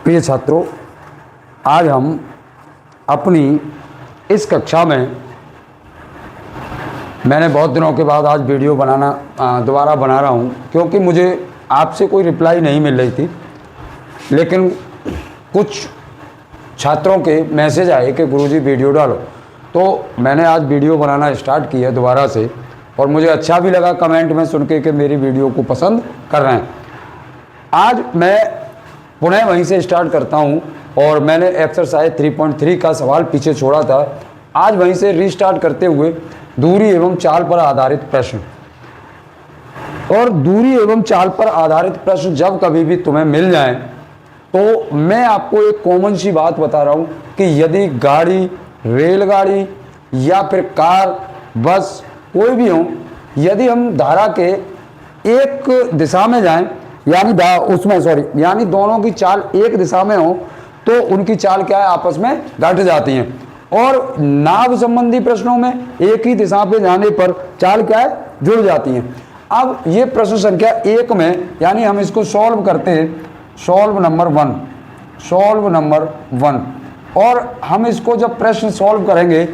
प्रिय छात्रों, आज हम अपनी इस कक्षा में मैंने बहुत दिनों के बाद आज वीडियो दोबारा बना रहा हूँ, क्योंकि मुझे आपसे कोई रिप्लाई नहीं मिल रही थी। लेकिन कुछ छात्रों के मैसेज आए कि गुरुजी वीडियो डालो, तो मैंने आज वीडियो बनाना स्टार्ट किया दोबारा से, और मुझे अच्छा भी लगा कमेंट में सुन के कि मेरी वीडियो को पसंद कर रहे हैं। आज मैं पुनः वहीं से स्टार्ट करता हूं, और मैंने एक्सरसाइज 3.3 का सवाल पीछे छोड़ा था। आज वहीं से रीस्टार्ट करते हुए दूरी एवं चाल पर आधारित प्रश्न, और दूरी एवं चाल पर आधारित प्रश्न जब कभी भी तुम्हें मिल जाएं, तो मैं आपको एक कॉमन सी बात बता रहा हूं कि यदि गाड़ी, रेलगाड़ी या फिर कार, बस कोई भी हो, यदि हम धारा के एक दिशा में जाएं, यानी दोनों की चाल एक दिशा में हो, तो उनकी चाल क्या है, आपस में घट जाती हैं। और नाव संबंधी प्रश्नों में एक ही दिशा पे जाने पर चाल क्या है, जुड़ जाती हैं। अब ये प्रश्न संख्या 1 में, यानी हम इसको सॉल्व करते हैं, सॉल्व नंबर 1, और हम इसको जब प्रश्न सॉल्व करेंगे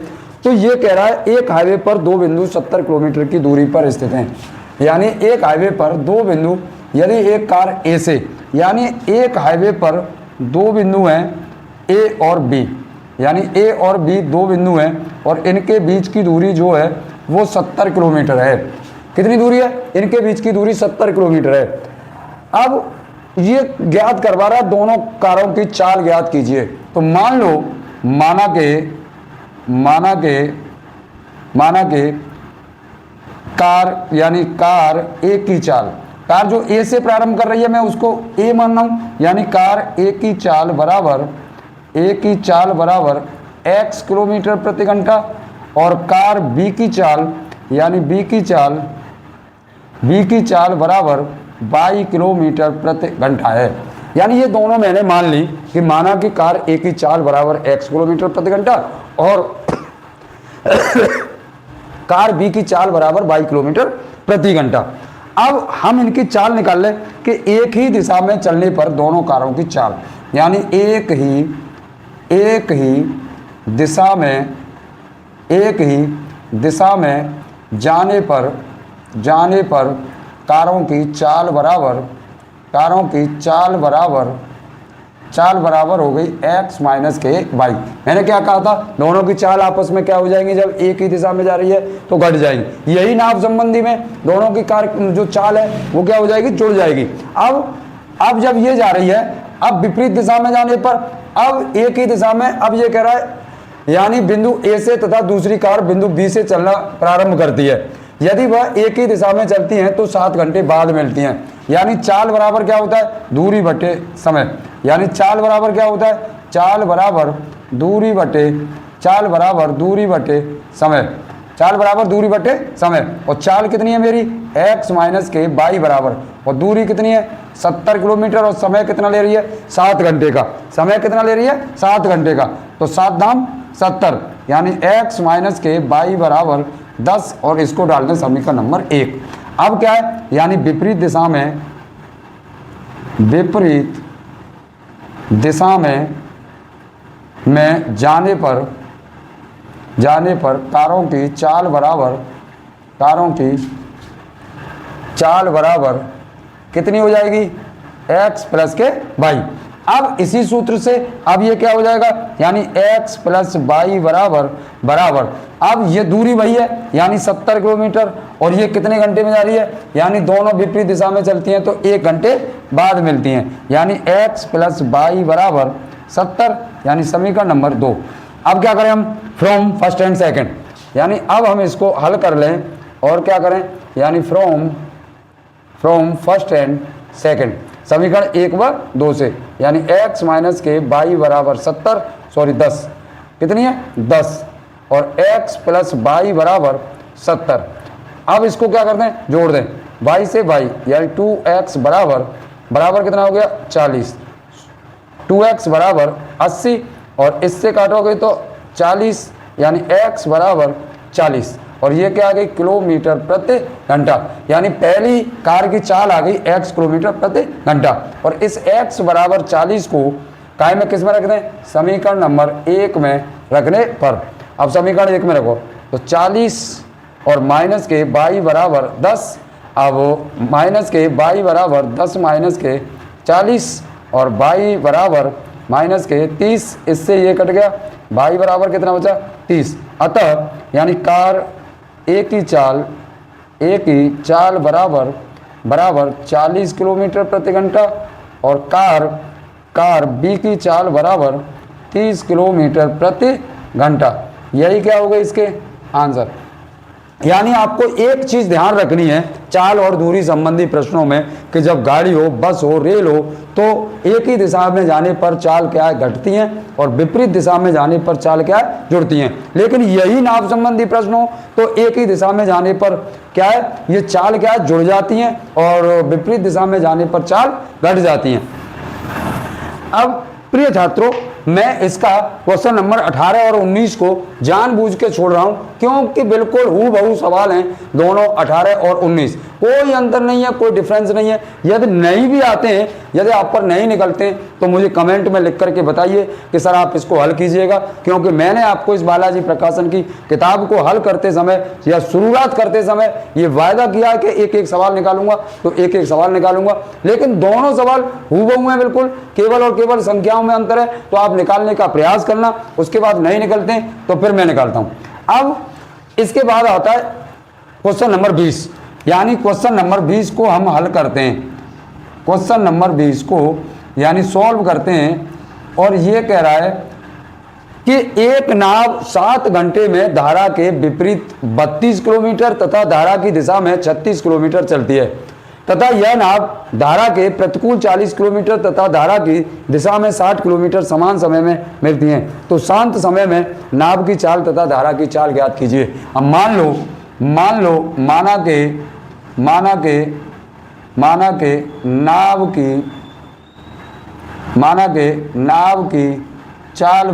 तो ये कह रहा है एक हाईवे पर 2 बिंदु 70 किलोमीटर की दूरी पर स्थित हैं। यानी एक हाईवे पर 2 बिंदु, यदि एक कार ए से, यानी एक हाईवे पर 2 बिंदु हैं ए और बी, यानी ए और बी 2 बिंदु हैं, और इनके बीच की दूरी जो है वो 70 किलोमीटर है। कितनी दूरी है? इनके बीच की दूरी 70 किलोमीटर है। अब ये ज्ञात करवा रहा है, दोनों कारों की चाल ज्ञात कीजिए। तो मान लो, माना के कार, यानी कार ए की चाल, कार जो ए से प्रारंभ कर रही है, मैं उसको ए मान रहा हूं, यानी कार ए की चाल बराबर x किलोमीटर प्रति घंटा, और कार बी की चाल, यानी बी की चाल बराबर y किलोमीटर प्रति घंटा है। यानी ये दोनों मैंने मान ली कि माना कि कार ए की चाल बराबर x किलोमीटर प्रति घंटा और कार बी की चाल बराबर y किलोमीटर प्रति घंटा। अब हम इनकी चाल निकाल लें कि एक ही दिशा में चलने पर दोनों कारों की चाल, यानी एक ही दिशा में जाने पर कारों की चाल बराबर हो गई x माइनस के y। मैंने क्या कहा था, दोनों की चाल आपस में क्या हो जाएंगी, जब एक ही दिशा में जा रही है तो घट जाएंगी। यही नाव संबंधी में दोनों की कार जो चाल है वो क्या हो जाएगी, जुड़ जाएगी। अब जब ये जा रही है, अब विपरीत दिशा में जाने पर, अब एक ही दिशा में, अब ये कह रहा है, यानी बिंदु ए से तथा दूसरी कार बिंदु बी से चलना प्रारंभ करती है। यदि वह एक ही दिशा में चलती हैं तो 7 घंटे बाद मिलती हैं। यानी चाल बराबर क्या होता है, दूरी बटे समय। यानी चाल बराबर क्या होता है, चाल बराबर दूरी बटे समय। और चाल कितनी है मेरी, x माइनस के y बराबर, और दूरी कितनी है 70 किलोमीटर, और समय कितना ले रही है, 7 घंटे का। समय कितना ले रही है, 7 घंटे का। तो 7 दाम 70, यानी x माइनस के y बराबर 10, और इसको डाल दें समीकरण नंबर 1। अब क्या है, यानी विपरीत दिशा में जाने पर कारों की चाल बराबर कितनी हो जाएगी, x प्लस के y। अब इसी सूत्र से अब ये क्या हो जाएगा, यानी x प्लस y बराबर अब ये दूरी वही है, यानी 70 किलोमीटर, और ये कितने घंटे में जा रही है, यानी दोनों विपरीत दिशा में चलती हैं तो 1 घंटे बाद मिलती हैं। यानी x प्लस y बराबर 70, यानी समीकरण नंबर 2। अब क्या करें हम, फ्रॉम फर्स्ट एंड सेकंड, यानी अब हम इसको हल कर लें, और क्या करें, यानी फ्रॉम फर्स्ट एंड सेकंड, समीकरण 1 व 2 से, यानी x माइनस के y बराबर 10, कितनी है 10, और x प्लस y बराबर 70। अब इसको क्या करते हैं, जोड़ दें, y से y, यानी 2x बराबर कितना हो गया 40, 2x बराबर 80, और इससे काटोगे तो 40, यानी x बराबर 40, और ये क्या आ गई, किलोमीटर प्रति घंटा। यानी पहली कार की चाल आ गई x किलोमीटर प्रति घंटा, और इस x बराबर 40 को काय में किस में रख दें, समीकरण नंबर 1 में रखने पर। अब समीकरण 1 में रखो तो 40 और माइनस के y बराबर 10, अब माइनस के y बराबर 10 माइनस के 40 और y बराबर माइनस के 30, इससे ये कट गया, y बराबर कितना बचा 30। अतः यानी कार ए की चाल बराबर 40 किलोमीटर प्रति घंटा और कार बी की चाल बराबर 30 किलोमीटर प्रति घंटा। यही क्या होगा इसके आंसर। यानी आपको एक चीज ध्यान रखनी है चाल और दूरी संबंधी प्रश्नों में कि जब गाड़ी हो, बस हो, रेल हो तो एक ही दिशा में जाने पर चाल क्या है घटती हैं और विपरीत दिशा में जाने पर चाल क्या है जुड़ती हैं। लेकिन यही नाप संबंधी प्रश्न हो तो एक ही दिशा में जाने पर क्या है ये चाल क्या है जुड़ जाती हैं और विपरीत दिशा में जाने पर चाल घट जाती हैं। अब प्रिय छात्रों, मैं इसका क्वेश्चन नंबर 18 और 19 को जानबूझ के छोड़ रहा हूं क्योंकि बिल्कुल हूबहू सवाल हैं दोनों 18 और 19, कोई अंतर नहीं है, कोई डिफरेंस नहीं है। यदि नहीं भी आते हैं, यदि आप पर नहीं निकलते हैं तो मुझे कमेंट में लिख करके बताइए कि सर आप इसको हल कीजिएगा, क्योंकि मैंने आपको इस बालाजी प्रकाशन की किताब को हल करते समय या शुरुआत करते समय ये वायदा किया कि एक एक सवाल निकालूंगा, तो एक एक सवाल निकालूंगा। लेकिन दोनों सवाल हूबहू हैं बिल्कुल, केवल और केवल संख्याओं में अंतर है, तो आप निकालने का प्रयास करना। उसके बाद नहीं निकलते हैं तो फिर मैं निकालता हूं। अब इसके बाद आता है क्वेश्चन नंबर 20, यानी क्वेश्चन नंबर 20 को हम हल करते हैं। क्वेश्चन नंबर 20 को यानी सॉल्व करते हैं और ये कह रहा है कि एक नाव 7 घंटे में धारा के विपरीत 32 किलोमीटर तथा धारा की दिशा में 36 किलोमीटर चलती है तथा यह नाव धारा के प्रतिकूल 40 किलोमीटर तथा धारा की दिशा में 60 किलोमीटर समान समय में मिलती हैं, तो शांत समय में नाव की चाल तथा धारा की चाल ज्ञात कीजिए। अब मान लो माना के नाव की चाल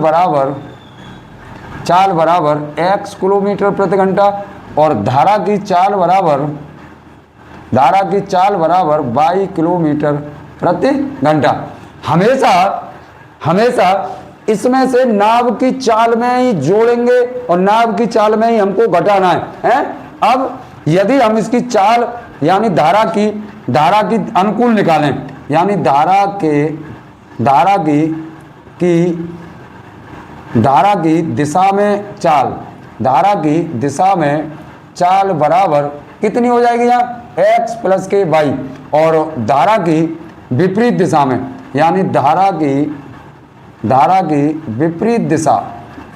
बराबर x किलोमीटर प्रति घंटा और धारा की चाल बराबर y किलोमीटर प्रति घंटा। हमेशा इसमें से नाव की चाल में ही जोड़ेंगे और नाव की चाल में ही हमको घटाना है। अब यदि हम इसकी चाल यानी धारा की अनुकूल निकालें, यानी धारा की दिशा में चाल बराबर कितनी हो जाएगी यहाँ x प्लस के y, और धारा की विपरीत दिशा में यानी धारा की विपरीत दिशा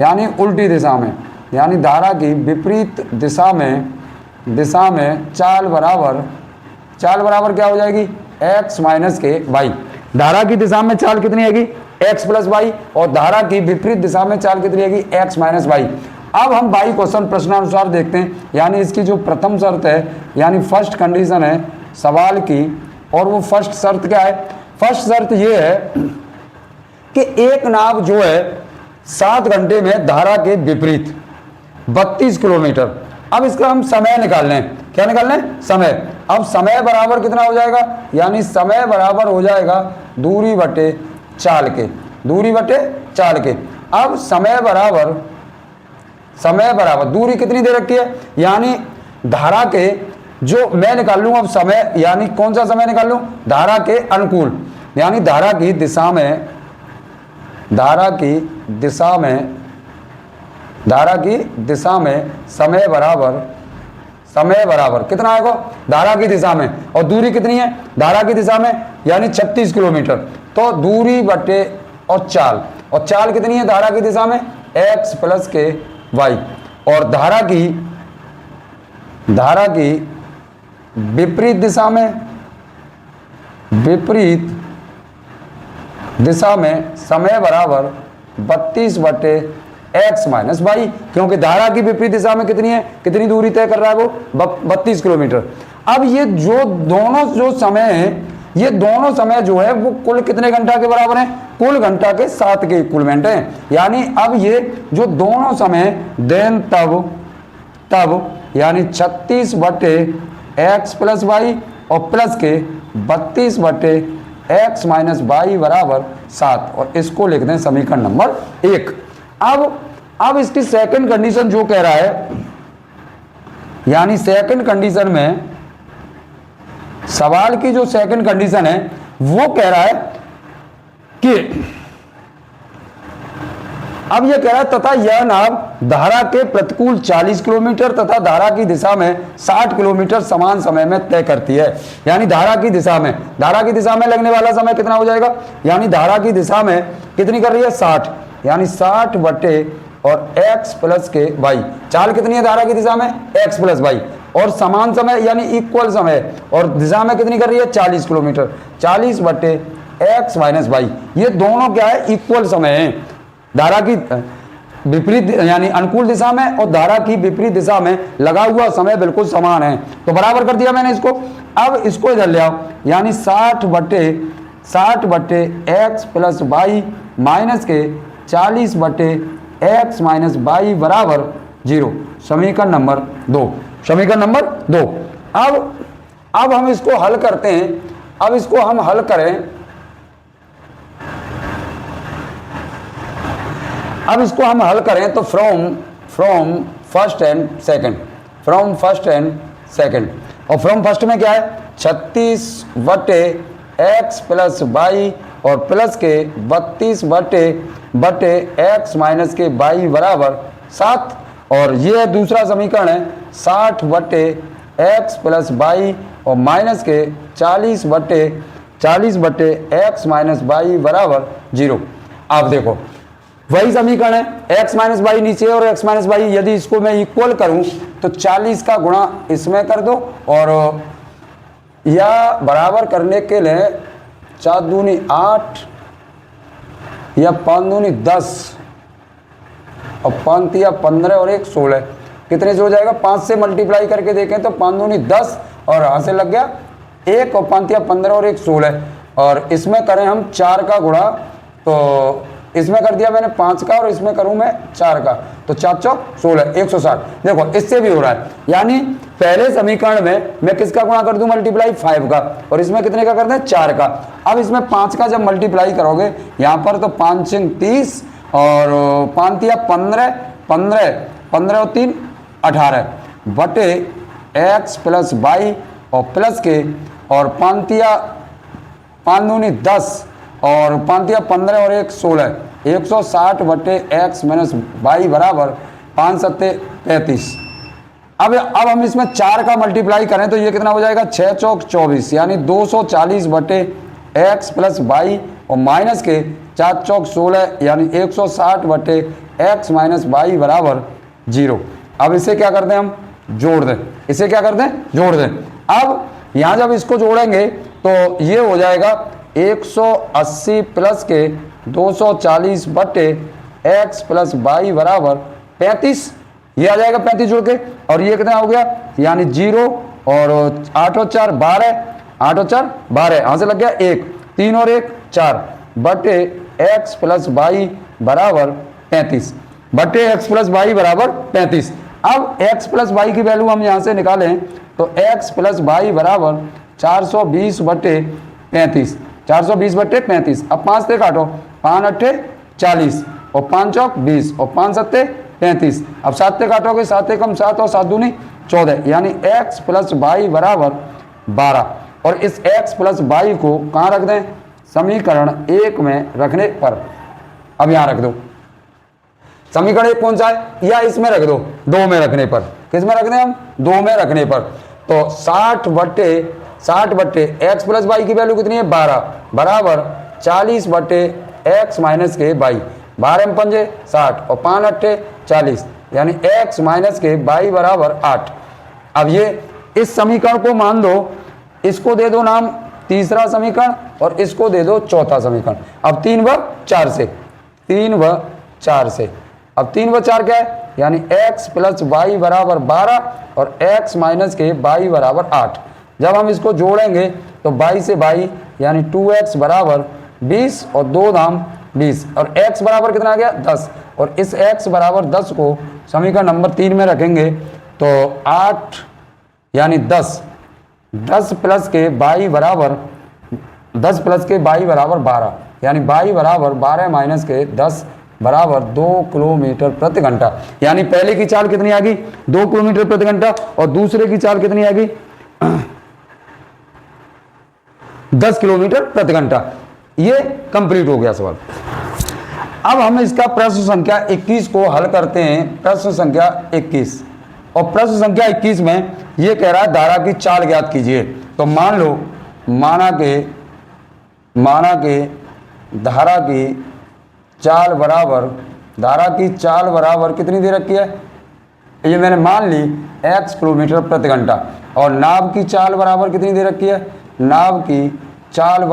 यानी उल्टी दिशा में, यानी धारा की विपरीत दिशा में चाल बराबर क्या हो जाएगी x माइनस के y। धारा की दिशा में चाल कितनी आएगी x प्लस y और धारा की विपरीत दिशा में चाल कितनी आएगी x माइनस y। अब हम बाई क्वेश्चन प्रश्नानुसार देखते हैं, यानी इसकी जो प्रथम शर्त है यानी फर्स्ट कंडीशन है सवाल की, और वो फर्स्ट शर्त क्या है, फर्स्ट शर्त ये है कि एक नाव जो है 7 घंटे में धारा के विपरीत 32 किलोमीटर। अब इसका हम समय निकाल लें, क्या निकाल लें समय। अब समय बराबर कितना हो जाएगा, यानी समय बराबर हो जाएगा दूरी बटे चाल के। अब समय बराबर दूरी कितनी दे रखी है, यानी धारा के जो मैं निकाल लूँ अब समय, यानी कौन सा समय निकाल लूँ धारा के अनुकूल, यानी धारा की दिशा में समय बराबर कितना आएगा धारा की दिशा में, और दूरी कितनी है धारा की दिशा में यानी 36 किलोमीटर। तो दूरी बटे और चाल कितनी है धारा की दिशा में x प्लस के y, और धारा की विपरीत दिशा में समय बराबर 32 बटे x माइनस y, क्योंकि धारा की विपरीत दिशा में कितनी दूरी तय कर रहा है वो 32 किलोमीटर। अब ये जो दोनों समय हैं, ये दोनों समय जो है वो कुल कितने घंटा के बराबर हैं, कुल घंटा के 7 के इक्विवेलेंट हैं। यानी अब ये जो दोनों समय देन तब यानी 36 बटे x प्लस y और प्लस के 32 बटे x माइनस वाई बराबर 7 और इसको लिख दें समीकरण नंबर 1। अब इसकी सेकंड कंडीशन जो कह रहा है, यानी सेकंड कंडीशन में सवाल की जो सेकंड कंडीशन है वो कह रहा है कि अब यह कह रहा है तथा यह नाव धारा के प्रतिकूल 40 किलोमीटर तथा धारा की दिशा में 60 किलोमीटर समान समय में तय करती है। यानी धारा की दिशा में लगने वाला समय कितना हो जाएगा, यानी धारा की दिशा में कितनी कर रही है 60, यानी 60 बटे और x प्लस के वाई। चाल कितनी है धारा की दिशा में x प्लस वाई, और समान समय यानी इक्वल समय, और दिशा में कितनी कर रही है 40 किलोमीटर, 40 बटे x माइनस वाई। ये दोनों क्या है, इक्वल समय है। धारा की विपरीत यानी अनुकूल दिशा में और धारा की विपरीत दिशा में लगा हुआ समय बिल्कुल समान है, तो बराबर कर दिया मैंने इसको। अब इसको इधर ले आओ, यानी 60 बटे x प्लस वाई माइनस के 40 बटे x माइनस वाई बराबर 0। समीकरण नंबर 2। अब हम इसको हल करते हैं। अब इसको हम हल करें, तो फ्रॉम फर्स्ट एंड सेकंड, और फ्रॉम फर्स्ट में क्या है 36 बटे x प्लस वाई और प्लस के 32 बटे x माइनस के वाई बराबर 7, और ये दूसरा समीकरण है 60 बटे x प्लस वाई और माइनस के 40 बटे x माइनस वाई बराबर 0। आप देखो वही समीकरण है, x माइनस वाई नीचे और x माइनस वाई, यदि इसको मैं इक्वल करूं तो 40 का गुणा इसमें कर दो, और या बराबर करने के लिए 4 दूनी 8 या 5 दूनी 10 और 5 तिया 15 और 1 16, कितने से हो जाएगा, 5 से मल्टीप्लाई करके देखें तो 5 दूनी 10 और यहाँ से लग गया 1 और 5 तिया 15 और 1 16, और इसमें करें हम 4 का गुणा, तो इसमें कर दिया मैंने 5 का और इसमें करूं मैं 4 का, तो 4 चौक 16 160। देखो इससे भी हो रहा है, यानी पहले समीकरण में मैं किसका गुणा कर दूं मल्टीप्लाई 5 का, और इसमें कितने का करते हैं 4 का। अब इसमें 5 का जब मल्टीप्लाई करोगे यहाँ पर तो 5 6 30 और 5 तिया 15 और 3 18 बटे x प्लस वाई और प्लस के, और 5 तिया 5 दूनी 10 और 5 तिया 15 और 1 16, 160 बटे x माइनस वाई बराबर 5 सत्ते 35। अब हम इसमें 4 का मल्टीप्लाई करें तो ये कितना हो जाएगा 6 चौक 24, यानी 240 बटे x प्लस वाई और माइनस के 4 चौक 16, यानी 160 बटे x माइनस वाई बराबर 0। अब इसे क्या करते हैं हम जोड़ दें, जोड़ दें। अब यहाँ जब इसको जोड़ेंगे तो ये हो जाएगा 180 प्लस के 240 बटे x प्लस वाई बराबर 35, ये आ जाएगा 35 जुड़ के, और ये कितना हो गया, यानी 0 और 8 और 4 12, यहाँ से लग गया 1, 3 और 1 4 बटे x प्लस वाई बराबर 35, अब x प्लस वाई की वैल्यू हम यहाँ से निकालें तो x प्लस वाई बराबर 420 बटे 35, 420 बटे 35। अब 5 से काटो, 5 अट्ठे 40 और 5 चौक 20 और 5 सत्ते 35। अब 7 से काटोगे, 7 एकम 7 और 7 दूनी 14, यानी x प्लस वाई बराबर 12। और इस x प्लस वाई को कहाँ रख दें, समीकरण 1 में रखने पर। अब यहाँ रख दो, समीकरण 1 कौन सा है, या इसमें रख दो 2 में रखने पर। किस में रख दें हम, 2 में रखने पर। तो 60 बटे x प्लस वाई की वैल्यू कितनी है 12 बराबर 40 बटे x माइनस के वाई, 12 में 5 60 और 5 अट्ठे 40, यानी x माइनस के वाई बराबर 8। अब ये इस समीकरण को मान दो, इसको दे दो नाम तीसरा समीकरण और इसको दे दो चौथा समीकरण। अब 3 व 4 से, अब 3 व 4 क्या है, यानी x प्लस वाई बराबर 12 और x माइनस के वाई बराबर 8। जब हम इसको जोड़ेंगे तो 22 से 22 यानी 2x बराबर 20 और 2 दाम 20, और x बराबर कितना आ गया 10, और इस x बराबर 10 को समीकरण नंबर 3 में रखेंगे तो 8 यानी 10 प्लस के y बराबर 10 प्लस के 22 बराबर 12, यानी 22 बराबर 12 माइनस के 10 बराबर 2 किलोमीटर प्रति घंटा। यानी पहले की चाल कितनी आ गई 2 किलोमीटर प्रति घंटा और दूसरे की चाल कितनी आ गई 10 किलोमीटर प्रति घंटा। ये कंप्लीट हो गया सवाल। अब हम इसका प्रश्न संख्या 21 को हल करते हैं। प्रश्न संख्या 21 और प्रश्न संख्या 21 में ये कह रहा है धारा की चाल ज्ञात कीजिए। तो मान लो माना के धारा की चाल बराबर कितनी दे रखी है, ये मैंने मान ली x किलोमीटर प्रति घंटा। और नाव की चाल बराबर कितनी दे रखी है, नाव की चाल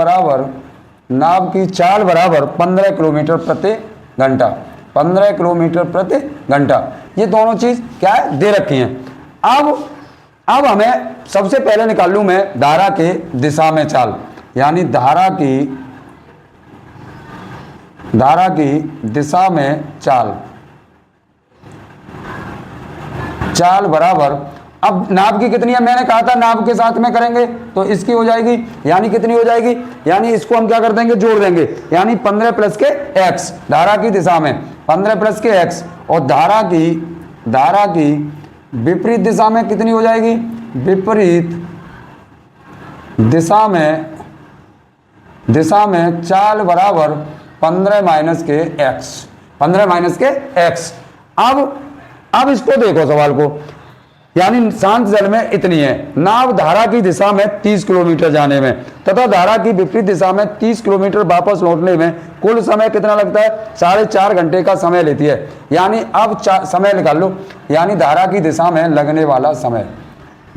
बराबर 15 किलोमीटर प्रति घंटा, 15 किलोमीटर प्रति घंटा। ये दोनों चीज क्या है दे रखी हैं। अब हमें सबसे पहले निकाल लूं मैं धारा के दिशा में चाल, यानी धारा की दिशा में चाल बराबर, अब नाव की कितनी है, मैंने कहा था नाव के साथ में करेंगे तो इसकी हो जाएगी, यानी कितनी हो जाएगी, यानी इसको हम क्या कर देंगे जोड़ देंगे, यानी 15 प्लस के x धारा की दिशा में 15 प्लस के x, और धारा की विपरीत दिशा में कितनी हो जाएगी, विपरीत दिशा में चाल बराबर 15 माइनस के x। अब इसको देखो सवाल को, यानी शांत जल में इतनी है, नाव धारा की दिशा में 30 किलोमीटर जाने में तथा धारा की विपरीत दिशा में 30 किलोमीटर वापस लौटने में कुल समय कितना लगता है, 4.5 घंटे का समय लेती है। यानी अब समय निकाल लो, यानी धारा की दिशा में लगने वाला समय,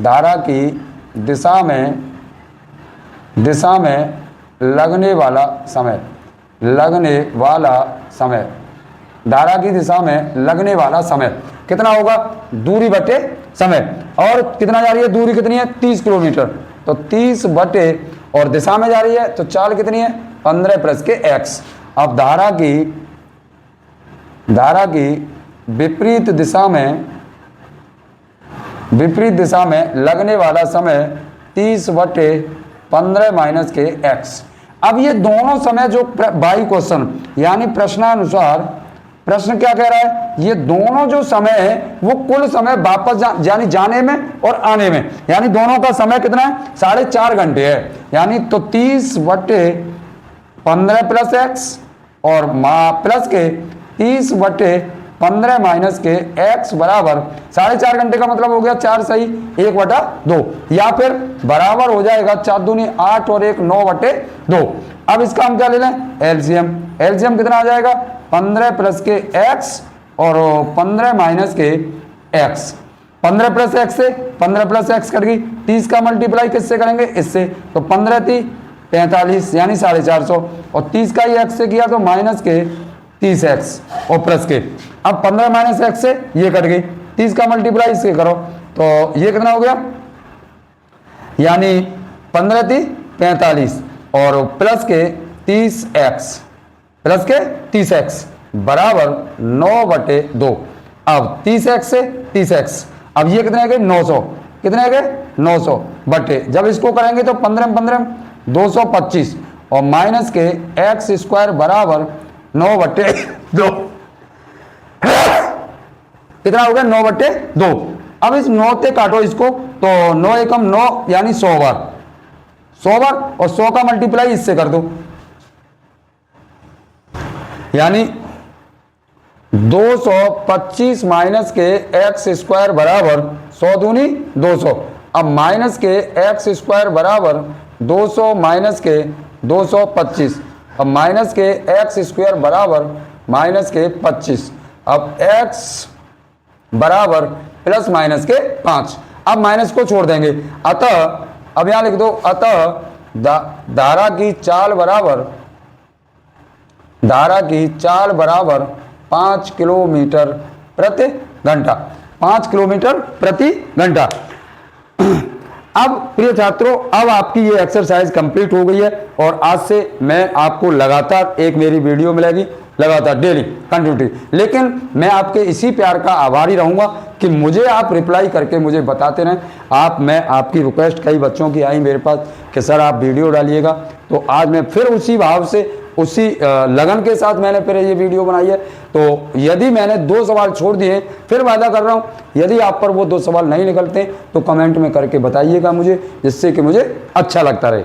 धारा की दिशा में लगने वाला समय, धारा की दिशा में लगने वाला समय कितना होगा, दूरी बटे समय। और कितना जा रही है, दूरी कितनी है 30 किलोमीटर, तो 30 बटे और दिशा में जा रही है तो चाल कितनी है 15 प्लस के x। अब धारा की विपरीत दिशा में लगने वाला समय 30 बटे 15 माइनस के x। अब ये दोनों समय जो बाई क्वेश्चन यानी प्रश्नानुसार, प्रश्न क्या कह रहा है, ये दोनों जो समय है वो कुल समय वापस यानी जाने में और आने में, यानी दोनों का समय कितना है 4.5 घंटे है। यानी तो 30 बटे 15 प्लस x और प्लस के 30 बटे 15 माइनस के x बराबर 4.5 घंटे का मतलब हो गया 4 सही 1/2, या फिर बराबर हो जाएगा 4 दूनी 8 और 1 9 बटे 2। अब इसका हम क्या ले लें एलसीएम कितना आ जाएगा 15 प्लस के x और 15 माइनस के x। 15 प्लस x से 15 प्लस x कर गई, 30 का मल्टीप्लाई किससे करेंगे इससे, तो 15 × 3 45 यानी 450, और 30 का ही x से किया तो माइनस के 30x और प्लस के। अब 15 माइनस x से ये कट गई, 30 का मल्टीप्लाई इससे करो तो ये कितना हो गया, यानी 15 × 3 45 और प्लस के 30x बराबर 9/2। अब 30x से 30x, अब ये कितने गए 900, कितने गए 900 बटे, जब इसको करेंगे तो 15 225 और माइनस के x² बराबर 9/2 कितना हो गया 9/2। अब इस 9 से काटो इसको तो 9 एकम 9 यानी 100 बार और 100 का मल्टीप्लाई इससे कर दो, यानी 225 माइनस के x² बराबर 100 दूनी 200। अब माइनस के x² बराबर 200 माइनस के 225, अब माइनस के x² बराबर माइनस के 25, अब x बराबर प्लस माइनस के 5। अब माइनस को छोड़ देंगे, अतः अब यहां लिख दो, अतः धारा की चाल बराबर 5 किलोमीटर प्रति घंटा, 5 किलोमीटर प्रति घंटा। अब प्रिय छात्रों, अब आपकी ये एक्सरसाइज कंप्लीट हो गई है और आज से मैं आपको लगातार एक मेरी वीडियो मिलेगी, लगातार डेली कंटिन्यूटी। लेकिन मैं आपके इसी प्यार का आभारी रहूँगा कि मुझे आप रिप्लाई करके मुझे बताते रहें। मैं आपकी रिक्वेस्ट कई बच्चों की आई मेरे पास कि सर आप वीडियो डालिएगा, तो आज मैं फिर उसी भाव से, उसी लगन के साथ मैंने फिर ये वीडियो बनाई है। तो यदि मैंने 2 सवाल छोड़ दिए, फिर वादा कर रहा हूँ, यदि आप पर वो 2 सवाल नहीं निकलते तो कमेंट में करके बताइएगा मुझे, जिससे कि मुझे अच्छा लगता रहे।